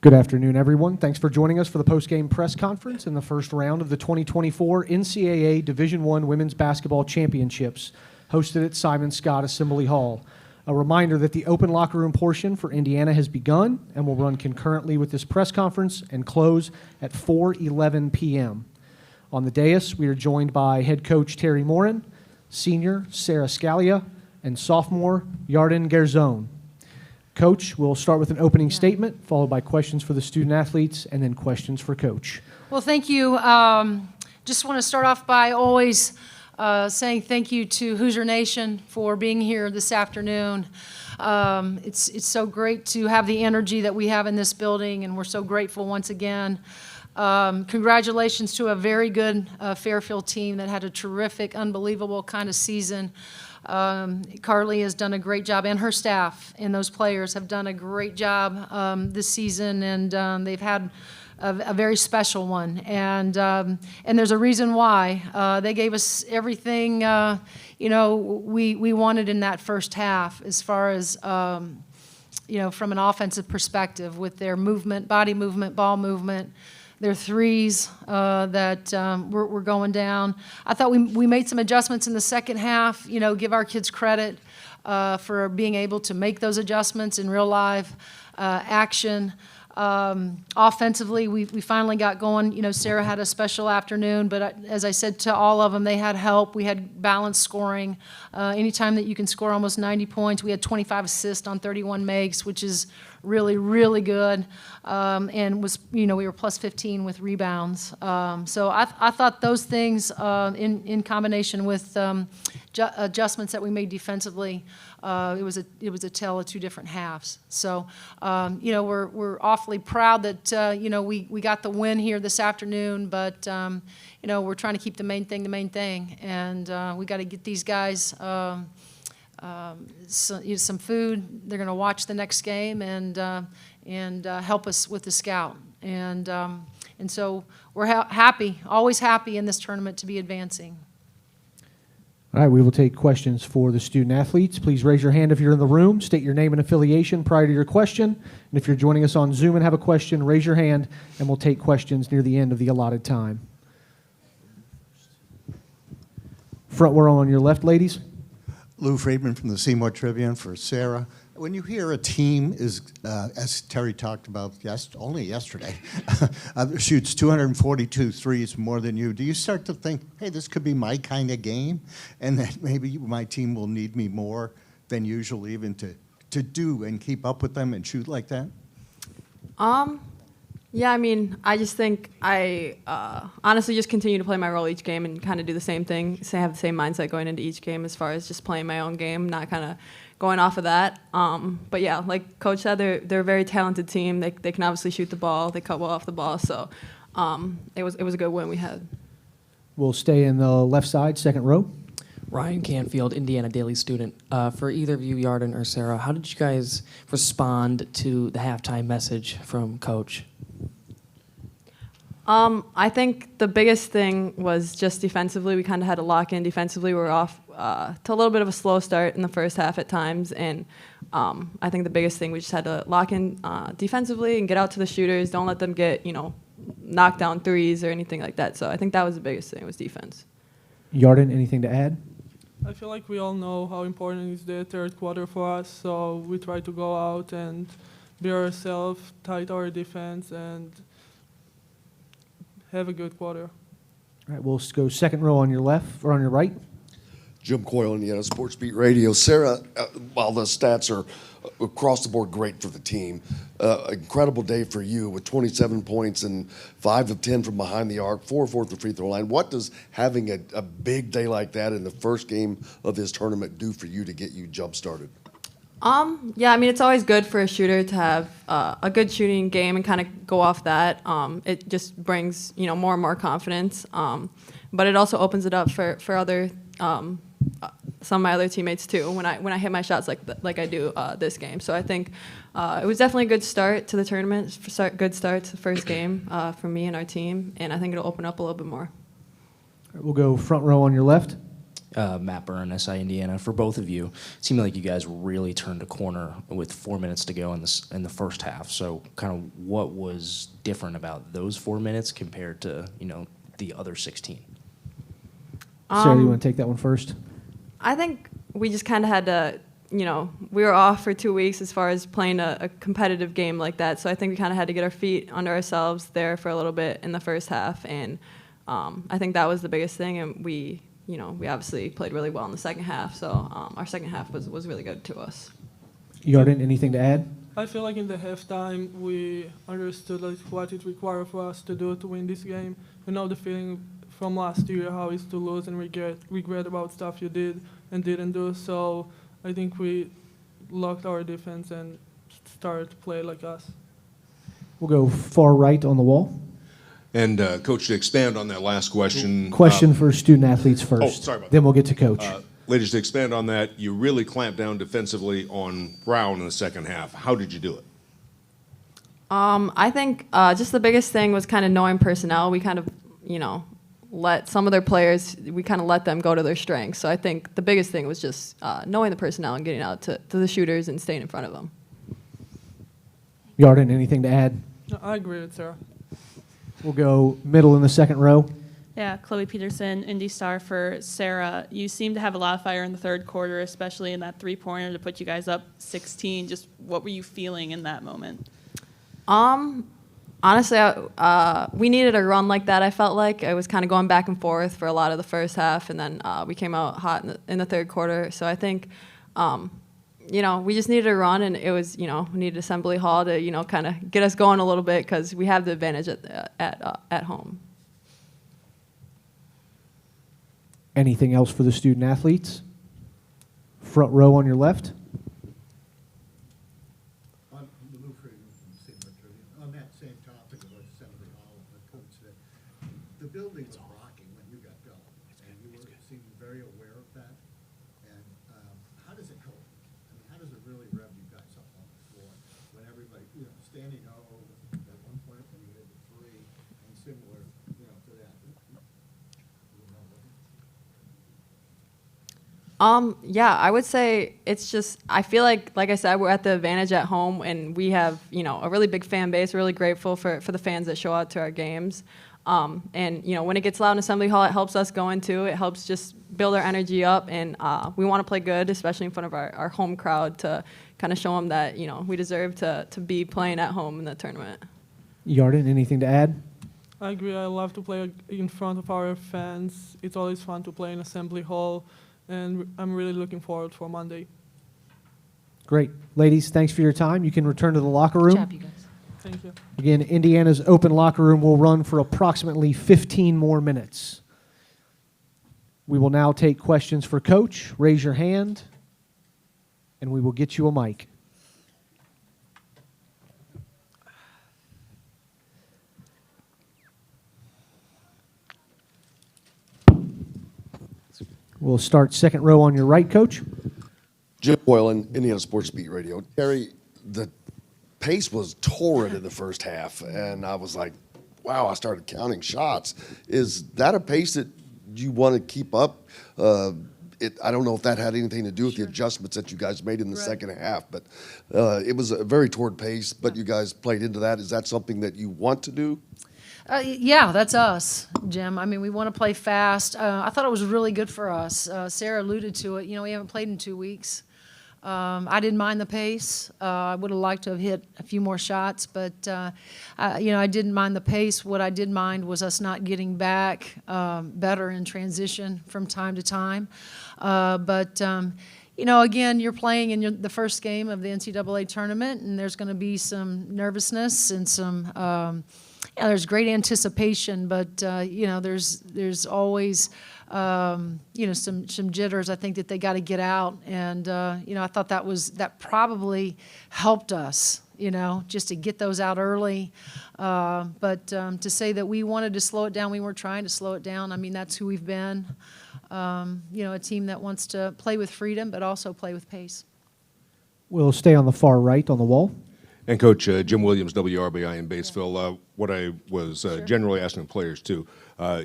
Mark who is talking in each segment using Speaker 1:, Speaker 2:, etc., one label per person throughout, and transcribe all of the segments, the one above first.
Speaker 1: Good afternoon, everyone. Thanks for joining us for the postgame press conference in the first round of the 2024 NCAA Division I Women's Basketball Championships, hosted at Simon Scott Assembly Hall. A reminder that the open locker room portion for Indiana has begun and will run concurrently with this press conference and close at 4:11 p.m. On the dais, we are joined by head coach Teri Moren, senior Sara Scalia, and sophomore Yarden Garzon. Coach, we'll start with an opening statement, followed by questions for the student athletes, and then questions for Coach.
Speaker 2: Well, thank you. Just want to start off by always saying thank you to Hoosier Nation for being here this afternoon. It's so great to have the energy that we have in this building, and we're so grateful once again. Congratulations to a very good Fairfield team that had a terrific, unbelievable kind of season. Carly has done a great job, and her staff and those players have done a great job this season, and they've had a very special one. And there's a reason why. They gave us everything we wanted in that first half, as far as from an offensive perspective, with their movement, body movement, ball movement. Their threes that were going down. I thought we made some adjustments in the second half, give our kids credit for being able to make those adjustments in real live action. Offensively, we finally got going. Sara had a special afternoon, but as I said to all of them, they had help. We had balanced scoring. Anytime that you can score almost 90 points, we had 25 assists on 31 makes, which is really, really good. And we were plus 15 with rebounds. So I thought those things, in combination with adjustments that we made defensively, it was a tale of two different halves. So we're awfully proud that we got the win here this afternoon, but we're trying to keep the main thing, and we got to get these guys some food. They're going to watch the next game and help us with the scout, and so we're happy, always happy in this tournament to be advancing.
Speaker 1: All right, we will take questions for the student athletes. Please raise your hand if you're in the room. State your name and affiliation prior to your question. And if you're joining us on Zoom and have a question, raise your hand, and we'll take questions near the end of the allotted time. Front row on your left, ladies.
Speaker 3: Lou Friedman from the Seymour Tribune for Sara. When you hear a team is, as Teri talked about only yesterday, shoots 242 threes more than you, do you start to think, hey, this could be my kind of game, and that maybe my team will need me more than usual even to do and keep up with them and shoot like that?
Speaker 4: Yeah, I just think I honestly just continue to play my role each game and kind of do the same thing, have the same mindset going into each game as far as just playing my own game, not kind of going off of that. But yeah, like Coach said, they're a very talented team. They can obviously shoot the ball. They cut well off the ball. So it was a good win we had.
Speaker 1: We'll stay in the left side, second row.
Speaker 5: Ryan Canfield, Indiana Daily Student. For either of you, Yarden or Sara, how did you guys respond to the halftime message from Coach?
Speaker 4: I think the biggest thing was just defensively. We kind of had to lock in defensively. We were off to a little bit of a slow start in the first half at times, and I think the biggest thing, we just had to lock in defensively and get out to the shooters. Don't let them get knocked down threes or anything like that. So I think that was the biggest thing, was defense.
Speaker 1: Yarden, anything to add?
Speaker 6: I feel like we all know how important is the third quarter for us, so we try to go out and be ourselves, tight our defense, and have a good quarter.
Speaker 1: All right, we'll go second row on your left or on your right.
Speaker 7: Jim Coyle, Indiana Sports Beat Radio. Sara, while the stats are across the board great for the team, incredible day for you with 27 points and 5 of 10 from behind the arc, 4 of 4 at the free throw line. What does having a big day like that in the first game of this tournament do for you to get you jump-started?
Speaker 4: Yeah, it's always good for a shooter to have a good shooting game and kind of go off that. It just brings, more and more confidence. But it also opens it up for other some of my other teammates too when I hit my shots like I do this game. So I think it was definitely a good start to the tournament, good start to the first game for me and our team, and I think it'll open up a little bit more.
Speaker 1: All right, we'll go front row on your left.
Speaker 5: Matt Byrne, SI Indiana. For both of you, it seemed like you guys really turned a corner with 4 minutes to go in the first half. So, kind of what was different about those 4 minutes compared to the other 16?
Speaker 1: Sarah, you want to take that one first?
Speaker 4: I think we just kind of had to, we were off for 2 weeks as far as playing a competitive game like that. So I think we kind of had to get our feet under ourselves there for a little bit in the first half. And I think that was the biggest thing. And we obviously played really well in the second half. So our second half was really good to us.
Speaker 1: Yarden, anything to add?
Speaker 6: I feel like in the halftime we understood what it required for us to do to win this game. You know the feeling from last year, how it's to lose and regret about stuff you did and didn't do. So I think we locked our defense and started to play like us.
Speaker 1: We'll go far right on the wall.
Speaker 8: And Coach, to expand on that last question.
Speaker 1: Question for student athletes first.
Speaker 8: Oh, sorry about
Speaker 1: Then
Speaker 8: that.
Speaker 1: we'll get to Coach.
Speaker 8: Ladies, to expand on that, you really clamped down defensively on Brown in the second half. How did you do it?
Speaker 4: I think just the biggest thing was kind of knowing personnel. We kind of, let some of their players, we kind of let them go to their strengths. So I think the biggest thing was just knowing the personnel and getting out to the shooters and staying in front of them.
Speaker 1: Yarden, anything to add?
Speaker 6: No, I agree with Sarah.
Speaker 1: We'll go middle in the second row.
Speaker 9: Yeah, Chloe Peterson, Indy Star for Sarah. You seem to have a lot of fire in the third quarter, especially in that three-pointer to put you guys up 16. Just what were you feeling in that moment?
Speaker 4: Honestly, we needed a run like that, I felt like. I was kind of going back and forth for a lot of the first half, and then we came out hot in the third quarter. So I think, we just needed a run, and it was, we needed Assembly Hall to, kind of get us going a little bit because we have the advantage at home.
Speaker 1: Anything else for the student athletes? Front row on your left.
Speaker 3: On that same topic about Assembly Hall, the coach said the building was rocking when you got going, and you seemed very aware of that. And how does it go? I mean, how does it really rev you guys up on the floor when everybody, standing over at one point when you hit the three and similar, to that?
Speaker 4: Yeah, I would say it's just, I feel like I said, we're at the advantage at home, and we have, a really big fan base. We're really grateful for the fans that show out to our games. And, when it gets loud in Assembly Hall, it helps us go into. It helps just build our energy up, and we want to play good, especially in front of our home crowd, to kind of show them that, we deserve to be playing at home in the tournament.
Speaker 1: Yarden, anything to add?
Speaker 6: I agree. I love to play in front of our fans. It's always fun to play in Assembly Hall, and I'm really looking forward for Monday.
Speaker 1: Great. Ladies, thanks for your time. You can return to the locker room.
Speaker 2: Good job, you guys.
Speaker 6: Thank you.
Speaker 1: Again, Indiana's open locker room will run for approximately 15 more minutes. We will now take questions for Coach. Raise your hand, and we will get you a mic. We'll start second row on your right, Coach.
Speaker 7: Jim Boylan, Indiana Sports Beat Radio. Terry, the pace was torrid in the first half, and I was like, wow, I started counting shots. Is that a pace that you want to keep up? I don't know if that had anything to do with the adjustments that you guys made in the second half, but it was a very torrid pace, but you guys played into that. Is that something that you want to do?
Speaker 2: Yeah, that's us, Jim. I mean, we want to play fast. I thought it was really good for us. Sarah alluded to it. We haven't played in 2 weeks. I didn't mind the pace. I would have liked to have hit a few more shots, but, I didn't mind the pace. What I did mind was us not getting back better in transition from time to time. Again, you're playing in the first game of the NCAA tournament, and there's going to be some nervousness and some there's great anticipation, but there's always some jitters. I think that they got to get out, and I thought that probably helped us. Just to get those out early, but to say that we wanted to slow it down, we weren't trying to slow it down. I mean, that's who we've been. A team that wants to play with freedom, but also play with pace.
Speaker 1: We'll stay on the far right on the wall.
Speaker 8: And Coach, Jim Williams, WRBI in Batesville. What I was generally asking players too,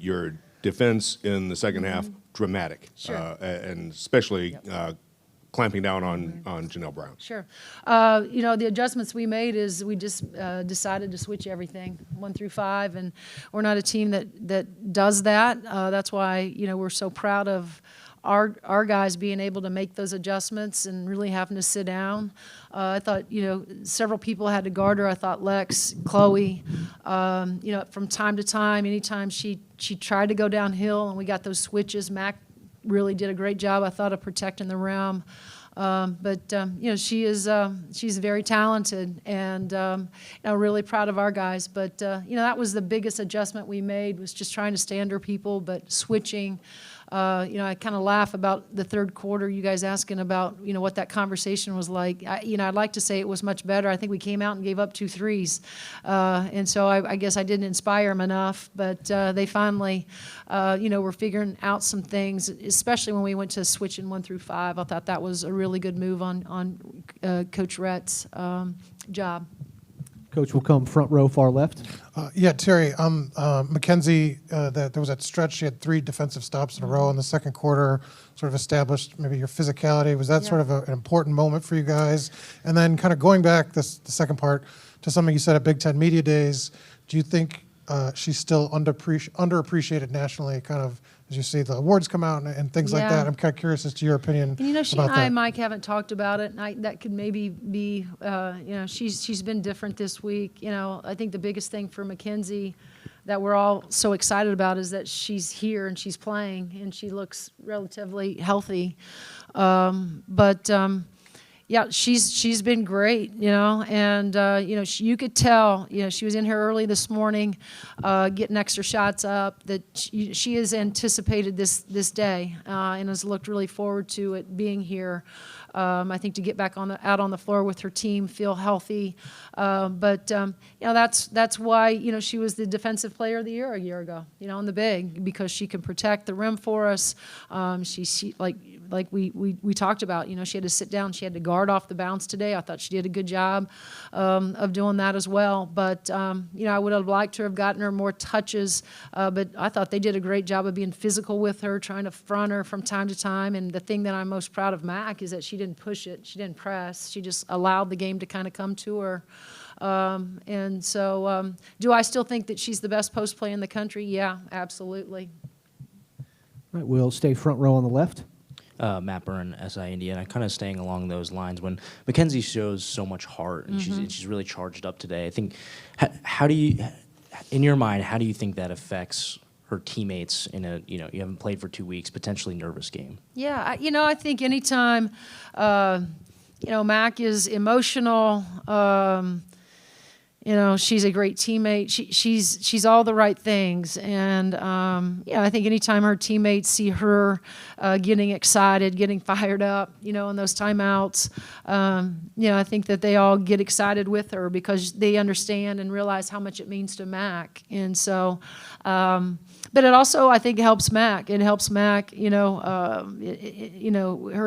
Speaker 8: your defense in the second half, dramatic.
Speaker 2: Sure.
Speaker 8: And especially clamping down on Janelle Brown.
Speaker 2: Sure. The adjustments we made is we just decided to switch everything 1 through 5, and we're not a team that does that. That's why we're so proud of our guys being able to make those adjustments and really having to sit down. I thought several people had to guard her. I thought Lex, Chloe, from time to time, anytime she tried to go downhill and we got those switches, Mac really did a great job, I thought, of protecting the rim. She's very talented, and really proud of our guys. But that was the biggest adjustment we made, was just trying to stay under people, but switching. I kind of laugh about the third quarter. You guys asking about what that conversation was like. I'd like to say it was much better. I think we came out and gave up 2 threes, and so I guess I didn't inspire them enough. But they finally, were figuring out some things, especially when we went to switching 1 through 5. I thought that was a really good move on Coach Rhett's job.
Speaker 1: Coach will come front row, far left.
Speaker 10: Terry, McKenzie, there was that stretch. She had 3 defensive stops in a row in the second quarter, sort of established maybe your physicality. Was that sort of an important moment for you guys? And then kind of going back, the second part, to something you said at Big Ten Media Days, do you think she's still underappreciated nationally, kind of as you see the awards come out and things like that? I'm kind of curious as to your opinion
Speaker 2: she
Speaker 10: about
Speaker 2: and I,
Speaker 10: that.
Speaker 2: Mike, haven't talked about it, and that could maybe be, she's been different this week. I think the biggest thing for McKenzie that we're all so excited about is that she's here and she's playing, and she looks relatively healthy. She's been great, and you could tell, she was in here early this morning, getting extra shots up, that she has anticipated this day, and has looked really forward to it being here. I think to get back out on the floor with her team, feel healthy, that's why she was the defensive player of the year a year ago, in the big, because she can protect the rim for us. She like we talked about, she had to sit down, she had to guard off the bounce today. I thought she did a good job of doing that as well. But I would have liked to have gotten her more touches, but I thought they did a great job of being physical with her, trying to front her from time to time. And the thing that I'm most proud of Mac is that she didn't push it, she didn't press, she just allowed the game to kind of come to her. Do I still think that she's the best post play in the country? Yeah, absolutely.
Speaker 1: All right, we'll stay front row on the left.
Speaker 5: Matt Byrne, SI Indiana, kind of staying along those lines. When McKenzie shows so much heart and she's really charged up today, I think, how do you, in your mind, how do you think that affects her teammates in a, you haven't played for 2 weeks, potentially nervous game?
Speaker 2: Yeah, I think anytime, Mac is emotional, she's a great teammate. She's all the right things, and I think anytime her teammates see her getting excited, getting fired up, in those timeouts, I think that they all get excited with her because they understand and realize how much it means to Mac, and so. But it also, I think, helps Mac. It helps Mac, her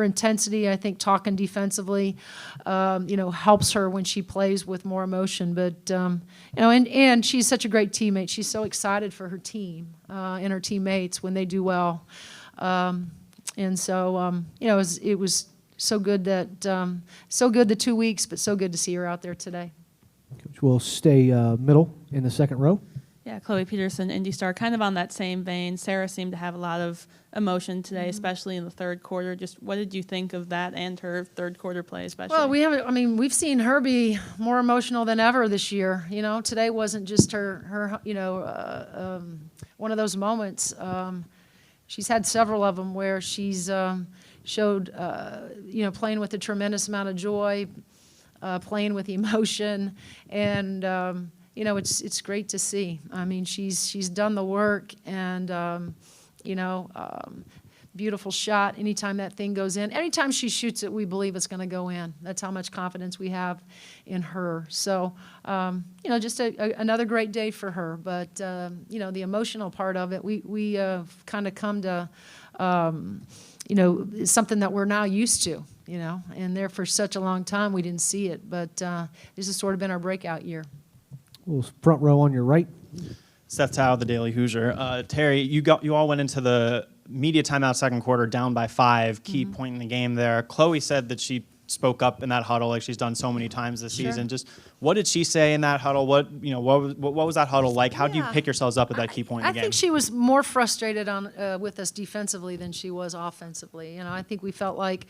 Speaker 2: intensity, I think, talking defensively, helps her when she plays with more emotion. But, and she's such a great teammate. She's so excited for her team and her teammates when they do well. It was so good the 2 weeks, but so good to see her out there today.
Speaker 1: Coach, we'll stay middle in the second row.
Speaker 9: Yeah, Chloe Peterson, Indy Star, kind of on that same vein. Sara seemed to have a lot of emotion today, especially in the third quarter. Just what did you think of that and her third quarter play especially?
Speaker 2: Well, we've seen her be more emotional than ever this year. Today wasn't just her one of those moments. She's had several of them where she's showed, playing with a tremendous amount of joy, playing with emotion, and it's great to see. I mean, she's done the work, and beautiful shot. Anytime that thing goes in, anytime she shoots it, we believe it's going to go in. That's how much confidence we have in her. So, just another great day for her. But the emotional part of it, we kind of come to, something that we're now used to. And there for such a long time we didn't see it. But this has sort of been our breakout year.
Speaker 1: We'll front row on your right.
Speaker 11: Seth Tao, the Daily Hoosier. Teri, you all went into the media timeout second quarter down by 5, key point in the game there. Chloe said that she spoke up in that huddle like she's done so many times this season. Just what did she say in that huddle? What was that huddle like? How do you pick yourselves up at that key point in the game?
Speaker 2: I think she was more frustrated with us defensively than she was offensively. I think we felt like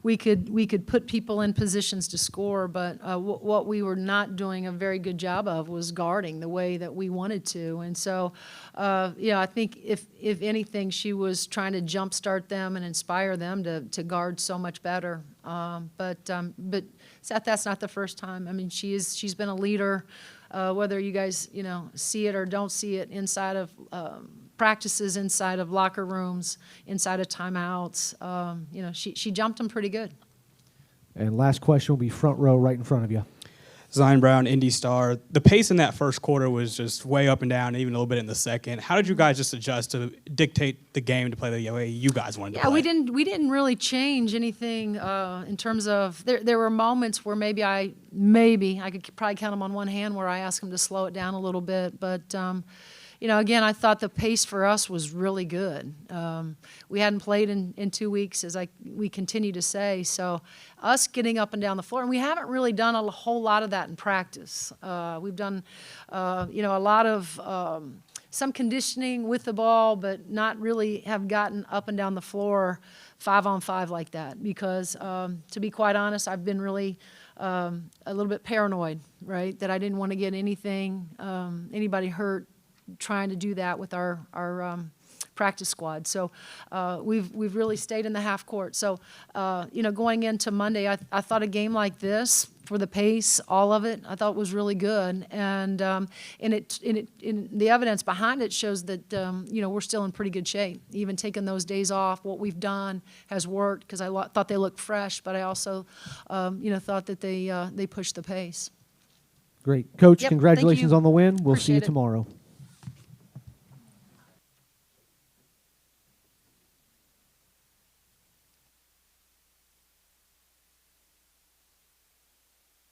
Speaker 2: we could put people in positions to score, but what we were not doing a very good job of was guarding the way that we wanted to. And so, I think if anything, she was trying to jumpstart them and inspire them to guard so much better. But Seth, that's not the first time. I mean, she's been a leader, whether you guys, see it or don't see it inside of practices, inside of locker rooms, inside of timeouts. She jumped them pretty good.
Speaker 1: And last question will be front row right in front of you.
Speaker 12: Zion Brown, Indy Star. The pace in that first quarter was just way up and down, even a little bit in the second. How did you guys just adjust to dictate the game to play the way you guys wanted to play?
Speaker 2: Yeah, we didn't really change anything in terms of there were moments where maybe I could probably count them on one hand where I asked them to slow it down a little bit, but again, I thought the pace for us was really good. We hadn't played in 2 weeks, as we continue to say. So us getting up and down the floor, and we haven't really done a whole lot of that in practice. We've done, a lot of some conditioning with the ball, but not really have gotten up and down the floor 5-on-5 like that. Because to be quite honest, I've been really a little bit paranoid, right? That I didn't want to get anybody hurt trying to do that with our practice squad. So we've really stayed in the half court. So going into Monday, I thought a game like this, for the pace, all of it, I thought was really good. And the evidence behind it shows that we're still in pretty good shape. Even taking those days off, what we've done has worked because I thought they looked fresh, but I also thought that they pushed the pace.
Speaker 1: Great. Coach,
Speaker 2: Yep,
Speaker 1: congratulations
Speaker 2: thank you.
Speaker 1: on the win. We'll see you
Speaker 2: Appreciate it.
Speaker 1: tomorrow.